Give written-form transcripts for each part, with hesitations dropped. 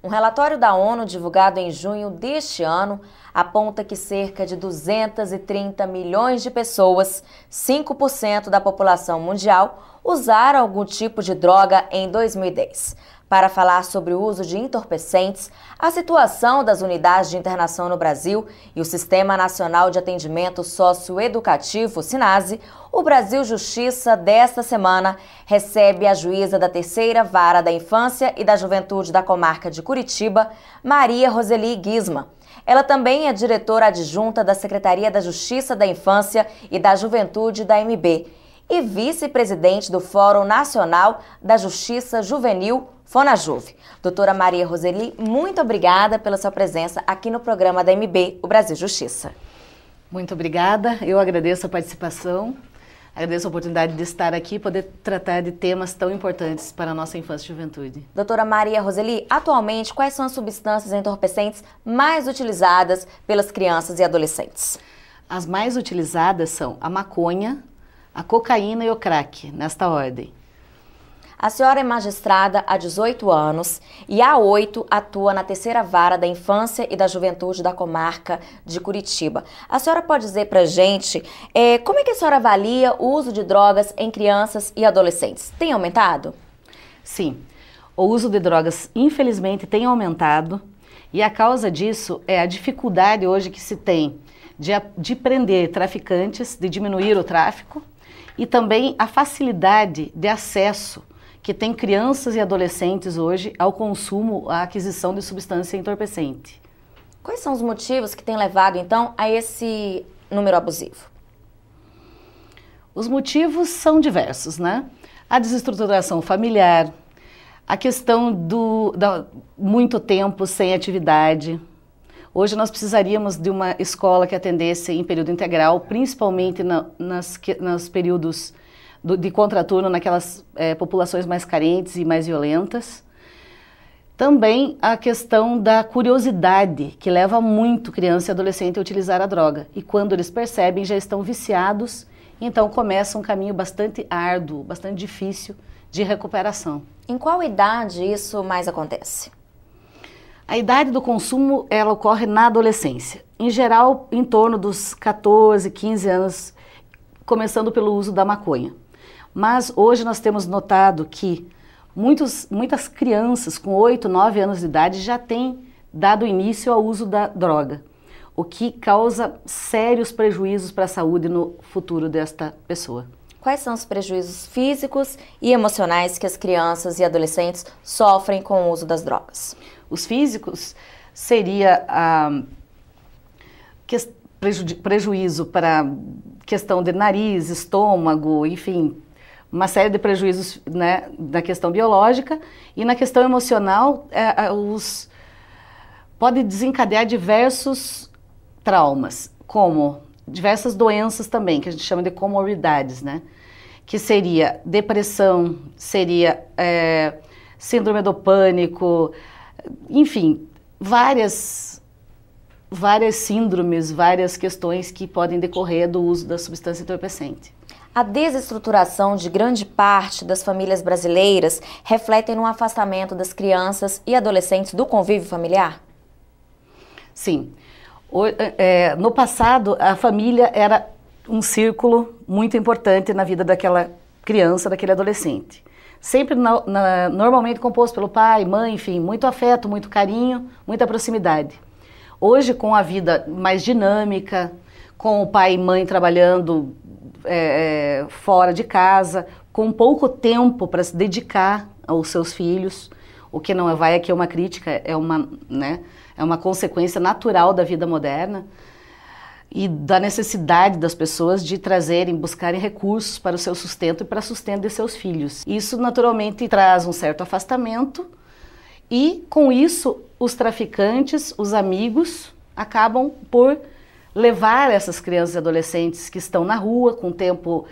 Um relatório da ONU divulgado em junho deste ano aponta que cerca de 230 milhões de pessoas, 5% da população mundial, usaram algum tipo de droga em 2010. Para falar sobre o uso de entorpecentes, a situação das unidades de internação no Brasil e o Sistema Nacional de Atendimento Socioeducativo, SINASE, o Brasil Justiça desta semana recebe a juíza da Terceira Vara da Infância e da Juventude da Comarca de Curitiba, Maria Roseli Guisma. Ela também é diretora adjunta da Secretaria da Justiça da Infância e da Juventude da MB e vice-presidente do Fórum Nacional da Justiça Juvenil, FONAJUV. Doutora Maria Roseli, muito obrigada pela sua presença aqui no programa da MB, o Brasil Justiça. Muito obrigada, eu agradeço a participação, agradeço a oportunidade de estar aqui e poder tratar de temas tão importantes para a nossa infância e juventude. Doutora Maria Roseli, atualmente quais são as substâncias entorpecentes mais utilizadas pelas crianças e adolescentes? As mais utilizadas são a maconha, a cocaína e o crack, nesta ordem. A senhora é magistrada há 18 anos e há 8 atua na Terceira Vara da Infância e da Juventude da Comarca de Curitiba. A senhora pode dizer pra gente como é que a senhora avalia o uso de drogas em crianças e adolescentes? Tem aumentado? Sim, o uso de drogas infelizmente tem aumentado e a causa disso é a dificuldade hoje que se tem de prender traficantes, de diminuir o tráfico e também a facilidade de acesso que tem crianças e adolescentes hoje ao consumo, à aquisição de substância entorpecente. Quais são os motivos que têm levado, então, a esse número abusivo? Os motivos são diversos, né? A desestruturação familiar, a questão muito tempo sem atividade. Hoje nós precisaríamos de uma escola que atendesse em período integral, principalmente nos períodos de contraturno naquelas populações mais carentes e mais violentas. Também a questão da curiosidade, que leva muito criança e adolescente a utilizar a droga. E quando eles percebem, já estão viciados, então começa um caminho bastante árduo, bastante difícil de recuperação. Em qual idade isso mais acontece? A idade do consumo, ela ocorre na adolescência. Em geral, em torno dos 14, 15 anos, começando pelo uso da maconha. Mas hoje nós temos notado que muitas crianças com 8, 9 anos de idade já têm dado início ao uso da droga, o que causa sérios prejuízos para a saúde no futuro desta pessoa. Quais são os prejuízos físicos e emocionais que as crianças e adolescentes sofrem com o uso das drogas? Os físicos seria prejuízo para questão de nariz, estômago, enfim, uma série de prejuízos, né, na questão biológica, e na questão emocional pode desencadear diversos traumas, como diversas doenças também, que a gente chama de comorbidades, né, que seria depressão, seria síndrome do pânico, enfim, várias síndromes, várias questões que podem decorrer do uso da substância entorpecente. A desestruturação de grande parte das famílias brasileiras reflete no afastamento das crianças e adolescentes do convívio familiar? Sim. No passado, a família era um círculo muito importante na vida daquela criança, daquele adolescente. Sempre normalmente composto pelo pai, mãe, enfim, muito afeto, muito carinho, muita proximidade. Hoje, com a vida mais dinâmica, com o pai e mãe trabalhando fora de casa, com pouco tempo para se dedicar aos seus filhos, o que não vai aqui é uma crítica, é uma consequência natural da vida moderna e da necessidade das pessoas de buscarem recursos para o seu sustento e para o sustento de seus filhos. Isso naturalmente traz um certo afastamento e com isso os traficantes, os amigos, acabam por levar essas crianças e adolescentes que estão na rua com tempo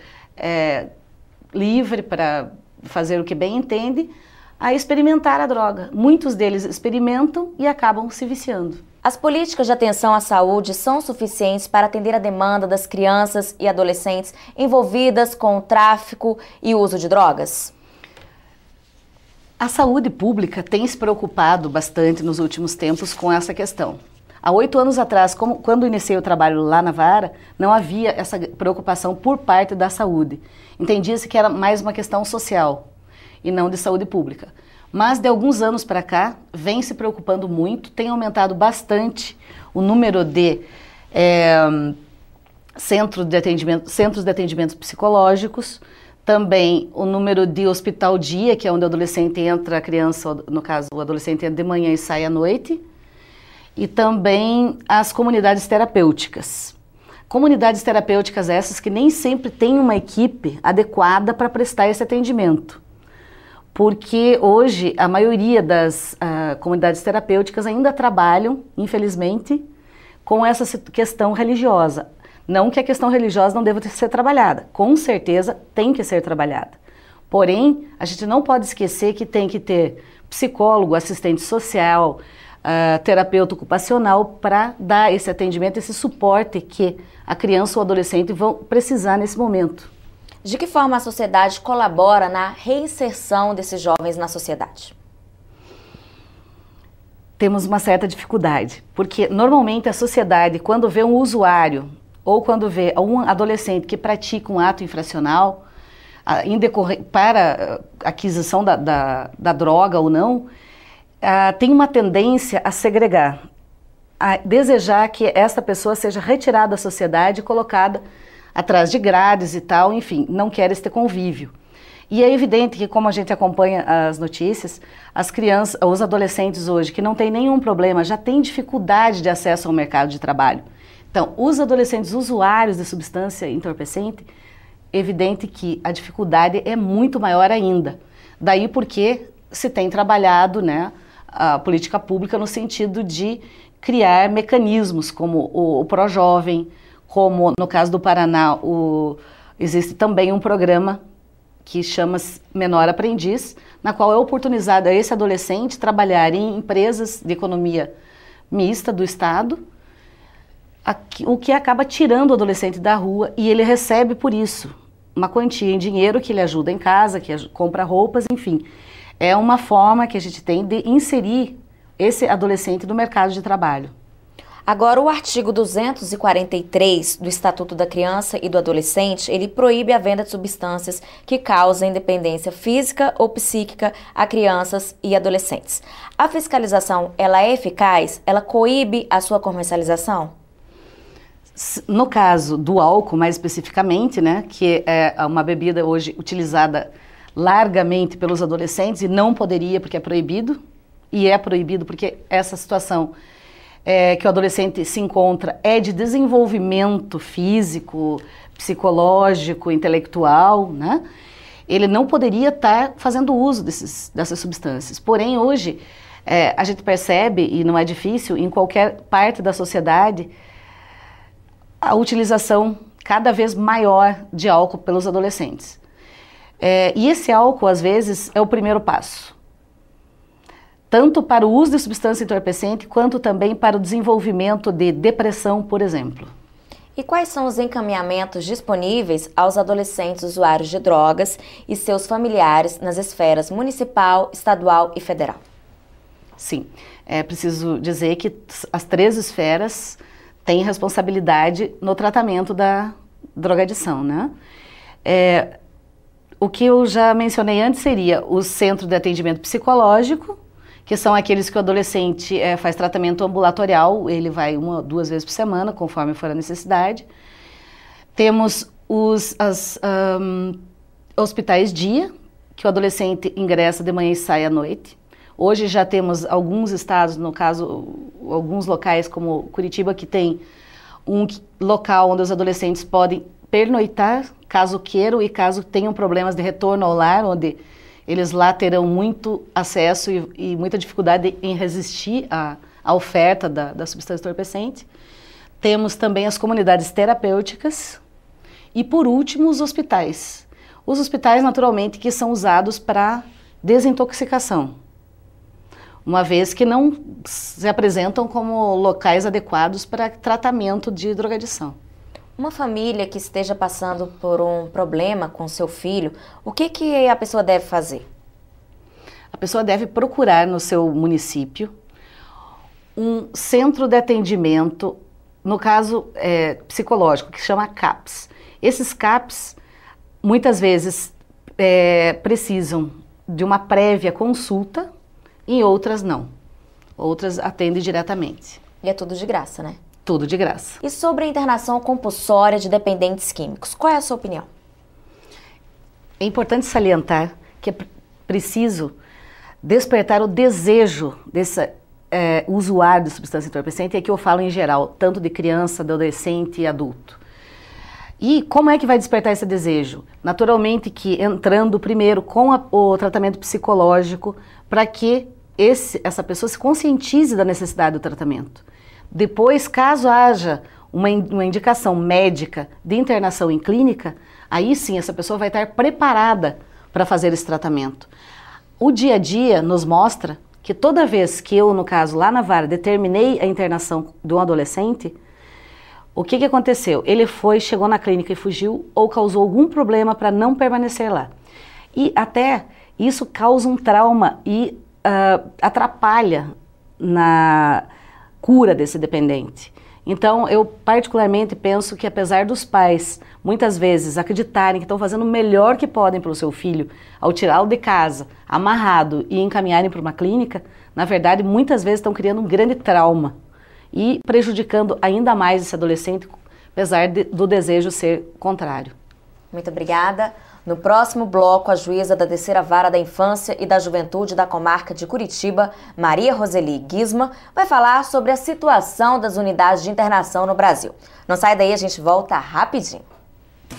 livre para fazer o que bem entende, a experimentar a droga. Muitos deles experimentam e acabam se viciando. As políticas de atenção à saúde são suficientes para atender a demanda das crianças e adolescentes envolvidas com o tráfico e uso de drogas? A saúde pública tem se preocupado bastante nos últimos tempos com essa questão. Há 8 anos atrás, quando iniciei o trabalho lá na Vara, não havia essa preocupação por parte da saúde. Entendia-se que era mais uma questão social e não de saúde pública. Mas de alguns anos para cá, vem se preocupando muito, tem aumentado bastante o número de centros de atendimento psicológicos, também o número de hospital-dia, que é onde o adolescente entra, a criança, no caso, o adolescente entra de manhã e sai à noite, e também as comunidades terapêuticas. Comunidades terapêuticas essas que nem sempre têm uma equipe adequada para prestar esse atendimento. Porque hoje a maioria das comunidades terapêuticas ainda trabalham, infelizmente, com essa questão religiosa. Não que a questão religiosa não deva ser trabalhada, com certeza tem que ser trabalhada. Porém, a gente não pode esquecer que tem que ter psicólogo, assistente social, terapeuta ocupacional para dar esse atendimento, esse suporte que a criança ou adolescente vão precisar nesse momento. De que forma a sociedade colabora na reinserção desses jovens na sociedade? Temos uma certa dificuldade, porque normalmente a sociedade, quando vê um usuário ou quando vê um adolescente que pratica um ato infracional, para aquisição da droga ou não, tem uma tendência a segregar, a desejar que essa pessoa seja retirada da sociedade e colocada atrás de grades e tal, enfim, não quer esse convívio. E é evidente que, como a gente acompanha as notícias, as crianças, os adolescentes hoje que não têm nenhum problema, já têm dificuldade de acesso ao mercado de trabalho. Então, os adolescentes usuários de substância entorpecente, evidente que a dificuldade é muito maior ainda. Daí porque se tem trabalhado, né, a política pública no sentido de criar mecanismos como o Projovem, como no caso do Paraná, existe também um programa que chama-se Menor Aprendiz, na qual é oportunizado a esse adolescente trabalhar em empresas de economia mista do Estado, o que acaba tirando o adolescente da rua e ele recebe por isso uma quantia em dinheiro que ele ajuda em casa, que compra roupas, enfim. É uma forma que a gente tem de inserir esse adolescente no mercado de trabalho. Agora, o artigo 243 do Estatuto da Criança e do Adolescente, ele proíbe a venda de substâncias que causem dependência física ou psíquica a crianças e adolescentes. A fiscalização, ela é eficaz? Ela coíbe a sua comercialização? No caso do álcool, mais especificamente, né, que é uma bebida hoje utilizada largamente pelos adolescentes e não poderia porque é proibido, e é proibido porque essa situação que o adolescente se encontra é de desenvolvimento físico, psicológico, intelectual, né? Ele não poderia estar fazendo uso dessas substâncias. Porém, hoje, a gente percebe, e não é difícil, em qualquer parte da sociedade, a utilização cada vez maior de álcool pelos adolescentes. E esse álcool, às vezes, é o primeiro passo. Tanto para o uso de substância entorpecente, quanto também para o desenvolvimento de depressão, por exemplo. E quais são os encaminhamentos disponíveis aos adolescentes usuários de drogas e seus familiares nas esferas municipal, estadual e federal? Sim, é preciso dizer que as 3 esferas têm responsabilidade no tratamento da drogadição, né? O que eu já mencionei antes seria o centro de atendimento psicológico, que são aqueles que o adolescente faz tratamento ambulatorial, ele vai 1 ou 2 vezes por semana, conforme for a necessidade. Temos os hospitais dia, que o adolescente ingressa de manhã e sai à noite. Hoje já temos alguns estados, no caso, alguns locais como Curitiba, que tem um local onde os adolescentes podem pernoitar, caso queiram e caso tenham problemas de retorno ao lar, onde eles lá terão muito acesso e muita dificuldade em resistir à oferta da substância entorpecente. Temos também as comunidades terapêuticas e, por último, os hospitais. Os hospitais, naturalmente, que são usados para desintoxicação, uma vez que não se apresentam como locais adequados para tratamento de drogadição. Uma família que esteja passando por um problema com seu filho, o que a pessoa deve fazer? pessoa deve procurar no seu município um centro de atendimento, no caso psicológico, que chama CAPS. Esses CAPS, muitas vezes, precisam de uma prévia consulta, em outras não. Outras atendem diretamente. E é tudo de graça, né? Tudo de graça. E sobre a internação compulsória de dependentes químicos, qual é a sua opinião? É importante salientar que é preciso despertar o desejo desse usuário de substância entorpecente, é que eu falo em geral, tanto de criança, adolescente e adulto. E como é que vai despertar esse desejo? Naturalmente que entrando primeiro com o tratamento psicológico, para que essa pessoa se conscientize da necessidade do tratamento. Depois, caso haja uma indicação médica de internação em clínica, aí sim essa pessoa vai estar preparada para fazer esse tratamento. O dia a dia nos mostra que toda vez que eu, no caso lá na vara, determinei a internação de um adolescente, o que aconteceu? Ele chegou na clínica e fugiu ou causou algum problema para não permanecer lá. E até isso causa um trauma e atrapalha na cura desse dependente. Então, eu particularmente penso que apesar dos pais, muitas vezes, acreditarem que estão fazendo o melhor que podem pelo seu filho, ao tirá-lo de casa, amarrado e encaminharem para uma clínica, na verdade, muitas vezes estão criando um grande trauma e prejudicando ainda mais esse adolescente, apesar do desejo ser contrário. Muito obrigada. No próximo bloco, a juíza da Terceira Vara da Infância e da Juventude da Comarca de Curitiba, Maria Roseli Guisma, vai falar sobre a situação das unidades de internação no Brasil. Não sai daí, a gente volta rapidinho.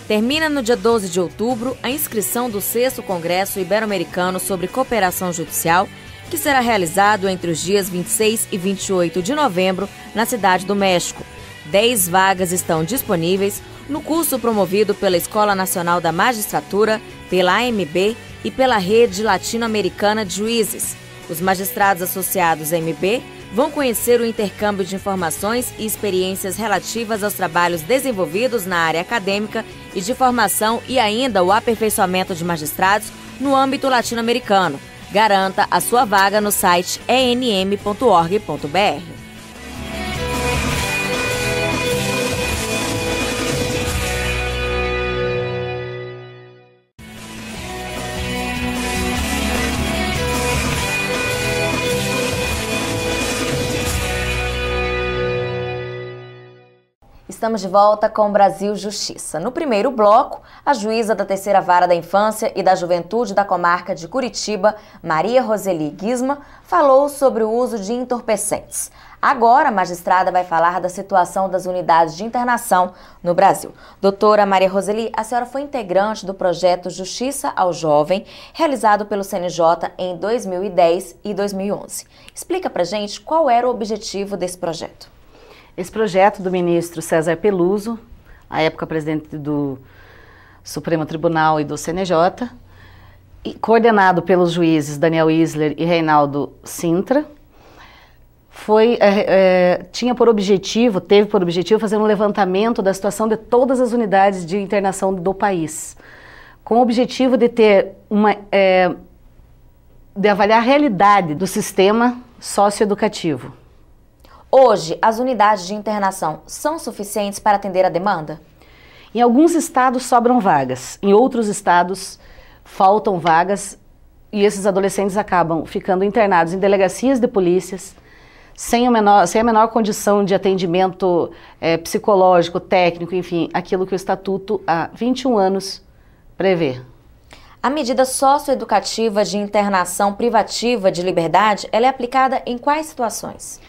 Termina no dia 12 de outubro a inscrição do 6º Congresso Ibero-Americano sobre Cooperação Judicial, que será realizado entre os dias 26 e 28 de novembro na Cidade do México. 10 vagas estão disponíveis no curso promovido pela Escola Nacional da Magistratura, pela AMB e pela Rede Latino-Americana de Juízes. Os magistrados associados à AMB vão conhecer o intercâmbio de informações e experiências relativas aos trabalhos desenvolvidos na área acadêmica e de formação e ainda o aperfeiçoamento de magistrados no âmbito latino-americano. Garanta a sua vaga no site enm.org.br. Estamos de volta com o Brasil Justiça. No primeiro bloco, a juíza da Terceira Vara da Infância e da Juventude da Comarca de Curitiba, Maria Roseli Guisma, falou sobre o uso de entorpecentes. Agora, a magistrada vai falar da situação das unidades de internação no Brasil. Doutora Maria Roseli, a senhora foi integrante do projeto Justiça ao Jovem, realizado pelo CNJ em 2010 e 2011. Explica pra gente qual era o objetivo desse projeto. Esse projeto do ministro César Peluso, à época presidente do Supremo Tribunal e do CNJ, e coordenado pelos juízes Daniel Isler e Reinaldo Sintra, teve por objetivo fazer um levantamento da situação de todas as unidades de internação do país, com o objetivo de ter de avaliar a realidade do sistema socioeducativo. Hoje, as unidades de internação são suficientes para atender a demanda? Em alguns estados sobram vagas, em outros estados faltam vagas e esses adolescentes acabam ficando internados em delegacias de polícias, sem a menor condição de atendimento psicológico, técnico, enfim, aquilo que o Estatuto há 21 anos prevê. A medida socioeducativa de internação privativa de liberdade, ela é aplicada em quais situações?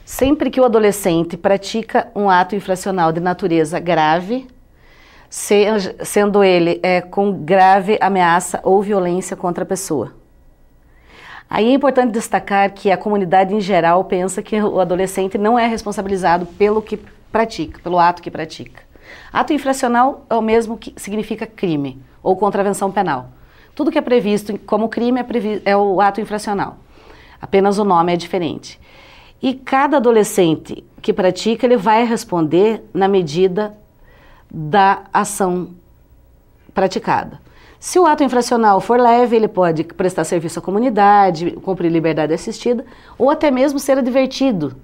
Sempre que o adolescente pratica um ato infracional de natureza grave, sendo ele com grave ameaça ou violência contra a pessoa. Aí é importante destacar que a comunidade em geral pensa que o adolescente não é responsabilizado pelo que pratica, pelo ato que pratica. Ato infracional é o mesmo que significa crime ou contravenção penal. Tudo que é previsto como crime é o ato infracional. Apenas o nome é diferente. E cada adolescente que pratica, ele vai responder na medida da ação praticada. Se o ato infracional for leve, ele pode prestar serviço à comunidade, cumprir liberdade assistida ou até mesmo ser advertido.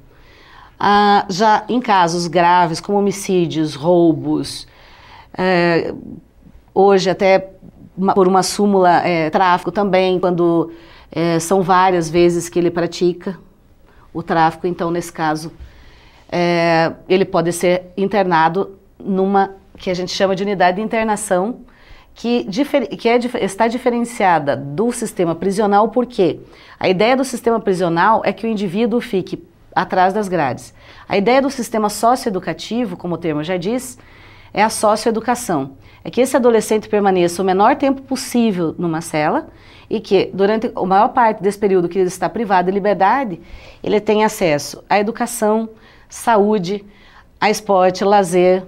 Já em casos graves como homicídios, roubos, hoje até por uma súmula, tráfico também, quando são várias vezes que ele pratica o tráfico, então nesse caso ele pode ser internado numa que a gente chama de unidade de internação, que está diferenciada do sistema prisional, porque a ideia do sistema prisional é que o indivíduo fique atrás das grades. A ideia do sistema socioeducativo, como o termo já diz, é a socioeducação. É que esse adolescente permaneça o menor tempo possível numa cela e que, durante a maior parte desse período que ele está privado de liberdade, ele tenha acesso à educação, saúde, a esporte, lazer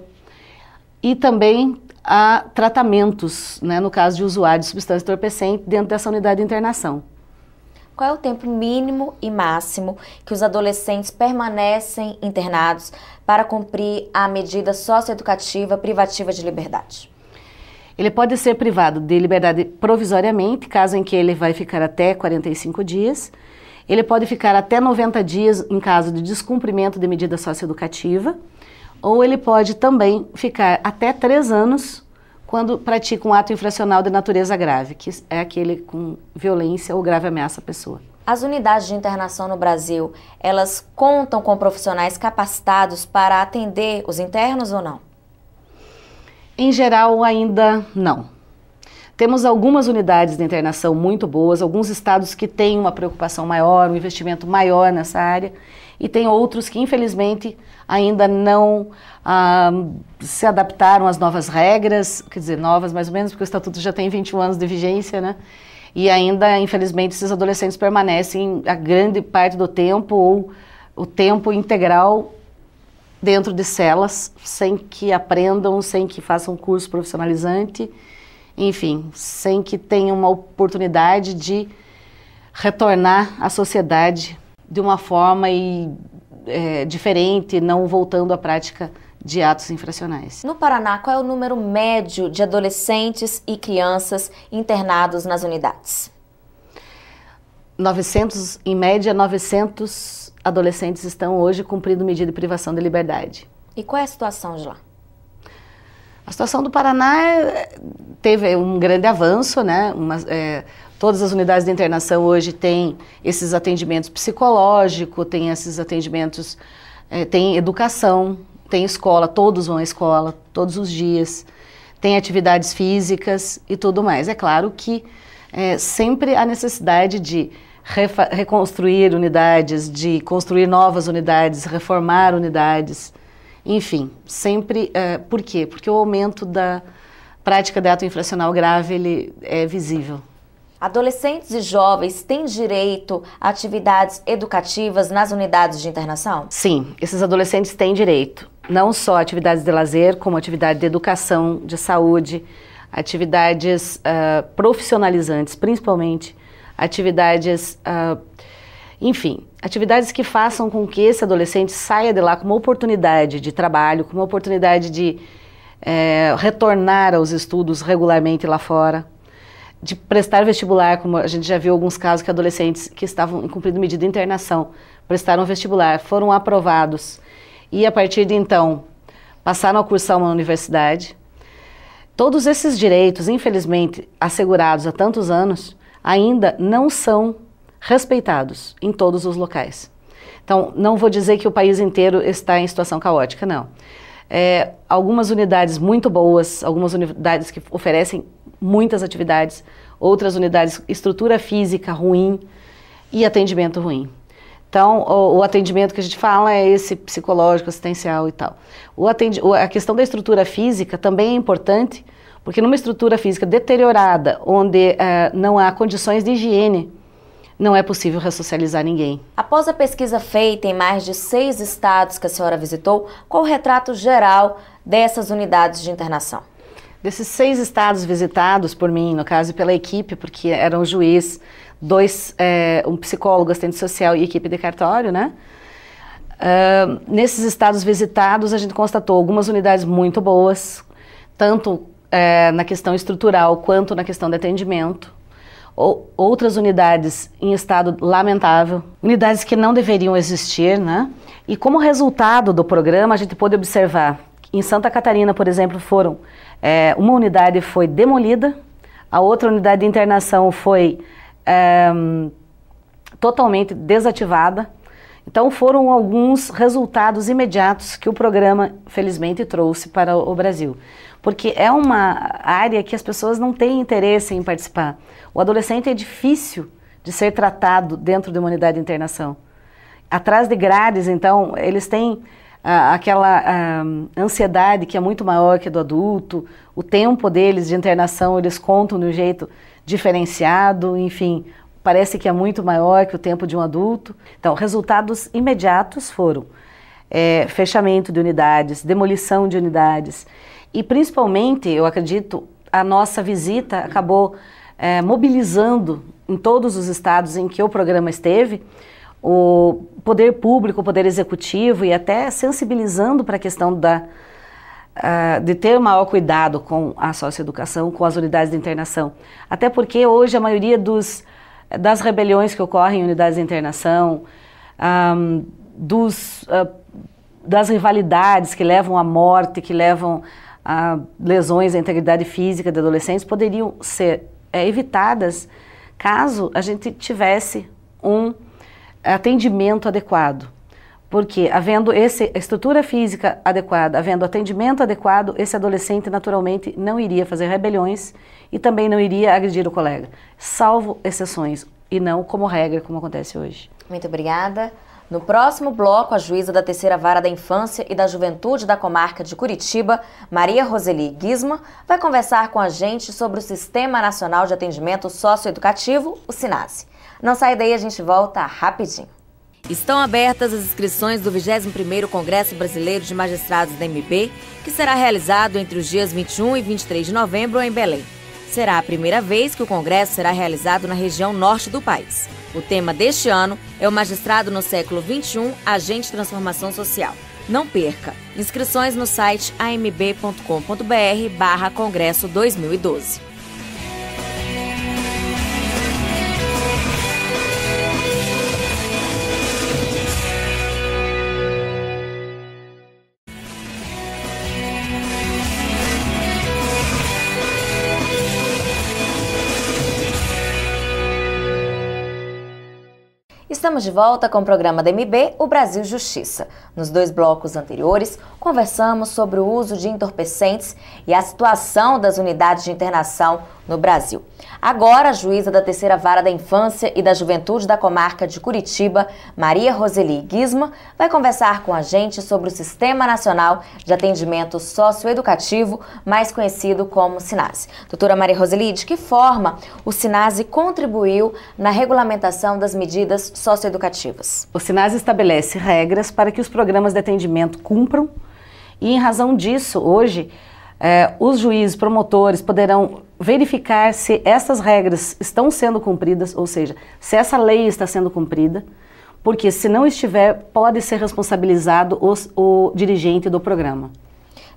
e também a tratamentos, né, no caso de usuário de substância entorpecente dentro dessa unidade de internação. Qual é o tempo mínimo e máximo que os adolescentes permanecem internados para cumprir a medida socioeducativa privativa de liberdade? Ele pode ser privado de liberdade provisoriamente, caso em que ele vai ficar até 45 dias. Ele pode ficar até 90 dias em caso de descumprimento de medida socioeducativa. Ou ele pode também ficar até 3 anos quando pratica um ato infracional de natureza grave, que é aquele com violência ou grave ameaça à pessoa. As unidades de internação no Brasil, elas contam com profissionais capacitados para atender os internos ou não? Em geral, ainda não. Temos algumas unidades de internação muito boas, alguns estados que têm uma preocupação maior, um investimento maior nessa área, e tem outros que, infelizmente, ainda não se adaptaram às novas regras, quer dizer, novas mais ou menos, porque o Estatuto já tem 21 anos de vigência, né? E ainda, infelizmente, esses adolescentes permanecem a grande parte do tempo ou o tempo integral dentro de celas, sem que aprendam, sem que façam curso profissionalizante, enfim, sem que tenham uma oportunidade de retornar à sociedade de uma forma diferente, não voltando à prática de atos infracionais. No Paraná, qual é o número médio de adolescentes e crianças internados nas unidades? 900, em média, 900 adolescentes estão hoje cumprindo medida de privação de liberdade. E qual é a situação de lá? A situação do Paraná teve um grande avanço, né? Todas as unidades de internação hoje têm esses atendimentos psicológicos, têm esses atendimentos, tem educação, tem escola, todos vão à escola, todos os dias, tem atividades físicas e tudo mais. É claro que sempre há necessidade de reconstruir unidades, de construir novas unidades, reformar unidades, enfim, sempre. Por quê? Porque o aumento da prática de ato infracional grave ele é visível. Adolescentes e jovens têm direito a atividades educativas nas unidades de internação? Sim, esses adolescentes têm direito. Não só atividades de lazer, como atividade de educação, de saúde, atividades profissionalizantes, principalmente atividades, enfim, atividades que façam com que esse adolescente saia de lá com uma oportunidade de trabalho, com uma oportunidade de retornar aos estudos regularmente lá fora, de prestar vestibular, como a gente já viu alguns casos que adolescentes que estavam cumprindo medida de internação prestaram vestibular, foram aprovados e a partir de então passaram a cursar uma universidade. Todos esses direitos, infelizmente, assegurados há tantos anos, ainda não são respeitados em todos os locais. Então, não vou dizer que o país inteiro está em situação caótica, não. Algumas unidades muito boas, algumas unidades que oferecem muitas atividades, outras unidades, estrutura física ruim e atendimento ruim. Então, o atendimento que a gente fala é esse psicológico, assistencial e tal. A questão da estrutura física também é importante, porque numa estrutura física deteriorada, onde não há condições de higiene, não é possível ressocializar ninguém. Após a pesquisa feita em mais de 6 estados que a senhora visitou, qual o retrato geral dessas unidades de internação? Desses 6 estados visitados por mim, no caso pela equipe, porque eram um juiz, um psicólogo, assistente social e equipe de cartório, né? Nesses estados visitados, a gente constatou algumas unidades muito boas, tanto na questão estrutural quanto na questão de atendimento. Outras unidades em estado lamentável, unidades que não deveriam existir, né? E como resultado do programa, a gente pôde observar, em Santa Catarina, por exemplo, uma unidade foi demolida, a outra unidade de internação foi totalmente desativada. Então foram alguns resultados imediatos que o programa, felizmente, trouxe para o Brasil. Porque é uma área que as pessoas não têm interesse em participar. O adolescente é difícil de ser tratado dentro de uma unidade de internação. Atrás de grades, então, eles têm aquela ansiedade que é muito maior que a do adulto, o tempo deles de internação eles contam de um jeito diferenciado, enfim, parece que é muito maior que o tempo de um adulto. Então, resultados imediatos foram fechamento de unidades, demolição de unidades e, principalmente, eu acredito, a nossa visita acabou mobilizando em todos os estados em que o programa esteve, o poder público, o poder executivo e até sensibilizando para a questão de ter maior cuidado com a socioeducação, com as unidades de internação. Até porque hoje a maioria das rebeliões que ocorrem em unidades de internação, das rivalidades que levam à morte, que levam a lesões à integridade física de adolescentes, poderiam ser evitadas caso a gente tivesse um atendimento adequado. Porque, havendo estrutura física adequada, havendo atendimento adequado, esse adolescente naturalmente não iria fazer rebeliões e também não iria agredir o colega, salvo exceções, e não como regra, como acontece hoje. Muito obrigada. No próximo bloco, a juíza da Terceira Vara da Infância e da Juventude da Comarca de Curitiba, Maria Roseli Guisma, vai conversar com a gente sobre o Sistema Nacional de Atendimento Socioeducativo, o SINASE. Não sai daí, a gente volta rapidinho. Estão abertas as inscrições do 21º Congresso Brasileiro de Magistrados da MB, que será realizado entre os dias 21 e 23 de novembro em Belém. Será a primeira vez que o congresso será realizado na região norte do país. O tema deste ano é o Magistrado no Século XXI, Agente de Transformação Social. Não perca! Inscrições no site amb.com.br/Congresso 2012. Estamos de volta com o programa da MB, o Brasil Justiça. Nos 2 blocos anteriores, conversamos sobre o uso de entorpecentes e a situação das unidades de internação no Brasil. Agora, a juíza da Terceira Vara da Infância e da Juventude da Comarca de Curitiba, Maria Roseli Guisma, vai conversar com a gente sobre o Sistema Nacional de Atendimento Socioeducativo, mais conhecido como SINASE. Doutora Maria Roseli, de que forma o SINASE contribuiu na regulamentação das medidas socioeducativas? O SINASE estabelece regras para que os programas de atendimento cumpram e, em razão disso, hoje, os juízes, promotores poderão verificar se essas regras estão sendo cumpridas, ou seja, se essa lei está sendo cumprida, porque se não estiver, pode ser responsabilizado o dirigente do programa.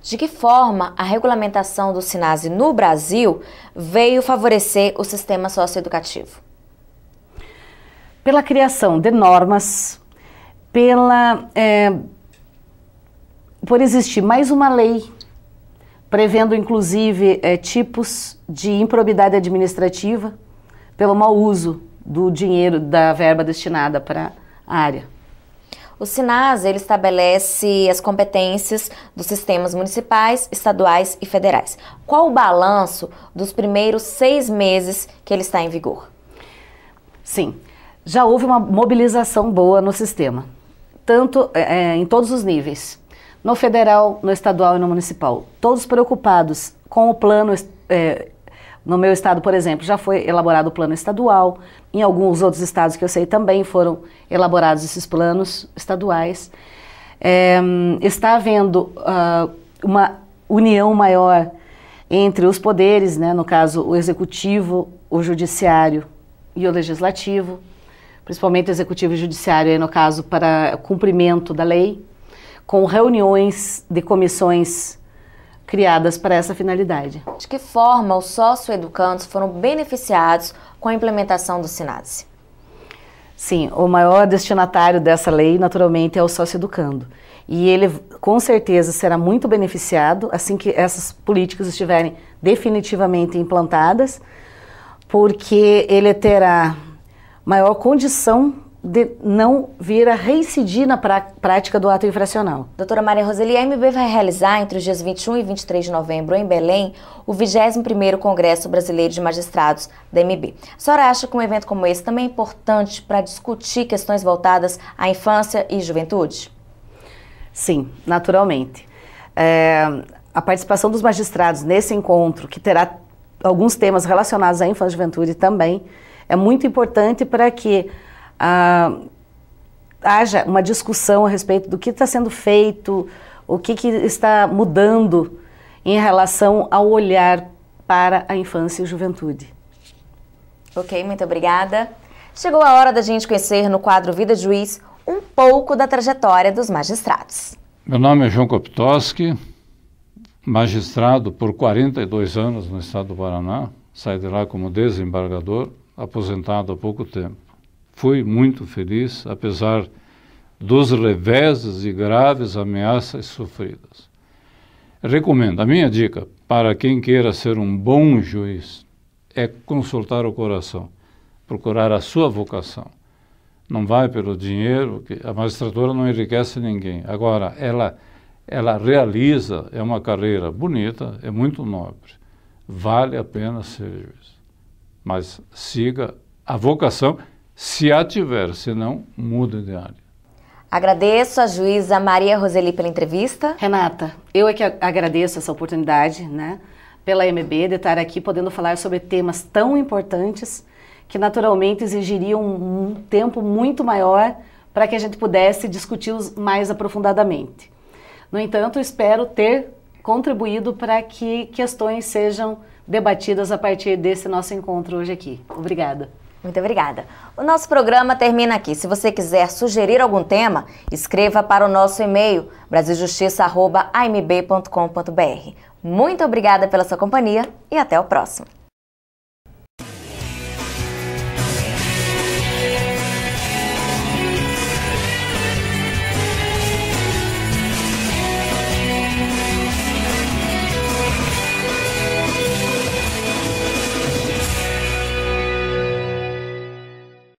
De que forma a regulamentação do SINASE no Brasil veio favorecer o sistema socioeducativo? Pela criação de normas, por existir mais uma lei prevendo inclusive tipos de improbidade administrativa pelo mau uso do dinheiro, da verba destinada para a área. O SINASE, ele estabelece as competências dos sistemas municipais, estaduais e federais. Qual o balanço dos primeiros 6 meses que ele está em vigor? Sim, já houve uma mobilização boa no sistema, tanto em todos os níveis. No federal, no estadual e no municipal. Todos preocupados com o plano, no meu estado, por exemplo, já foi elaborado o plano estadual, em alguns outros estados que eu sei também foram elaborados esses planos estaduais. Está havendo uma união maior entre os poderes, né, no caso o executivo, o judiciário e o legislativo, principalmente o executivo e o judiciário, no caso para cumprimento da lei, com reuniões de comissões criadas para essa finalidade. De que forma os socioeducandos foram beneficiados com a implementação do SINASE? Sim, o maior destinatário dessa lei, naturalmente, é o socioeducando. E ele, com certeza, será muito beneficiado assim que essas políticas estiverem definitivamente implantadas, porque ele terá maior condição de não vir a reincidir na prática do ato infracional. Doutora Maria Roseli, a AMB vai realizar entre os dias 21 e 23 de novembro em Belém o 21º Congresso Brasileiro de Magistrados da AMB. A senhora acha que um evento como esse também é importante para discutir questões voltadas à infância e juventude? Sim, naturalmente. A participação dos magistrados nesse encontro, que terá alguns temas relacionados à infância e juventude também, é muito importante para que haja uma discussão a respeito do que está sendo feito, o que está mudando em relação ao olhar para a infância e juventude. Ok, muito obrigada. Chegou a hora da gente conhecer no quadro Vida de Juiz um pouco da trajetória dos magistrados. Meu nome é João Koptoski, magistrado por 42 anos no estado do Paraná, saí de lá como desembargador, aposentado há pouco tempo. Fui muito feliz, apesar dos reveses e graves ameaças sofridas. Recomendo, a minha dica para quem queira ser um bom juiz é consultar o coração, procurar a sua vocação. Não vai pelo dinheiro, que a magistratura não enriquece ninguém. Agora, ela realiza, é uma carreira bonita, é muito nobre. Vale a pena ser juiz. Mas siga a vocação, se a tiver, senão mude de área. Agradeço a juíza Maria Roseli pela entrevista. Renata, eu é que agradeço essa oportunidade, né, pela AMB de estar aqui podendo falar sobre temas tão importantes que naturalmente exigiriam um tempo muito maior para que a gente pudesse discuti-los mais aprofundadamente. No entanto, espero ter contribuído para que questões sejam debatidas a partir desse nosso encontro hoje aqui. Obrigada. Muito obrigada. O nosso programa termina aqui. Se você quiser sugerir algum tema, escreva para o nosso e-mail brasiljustiça@amb.com.br. Muito obrigada pela sua companhia e até o próximo.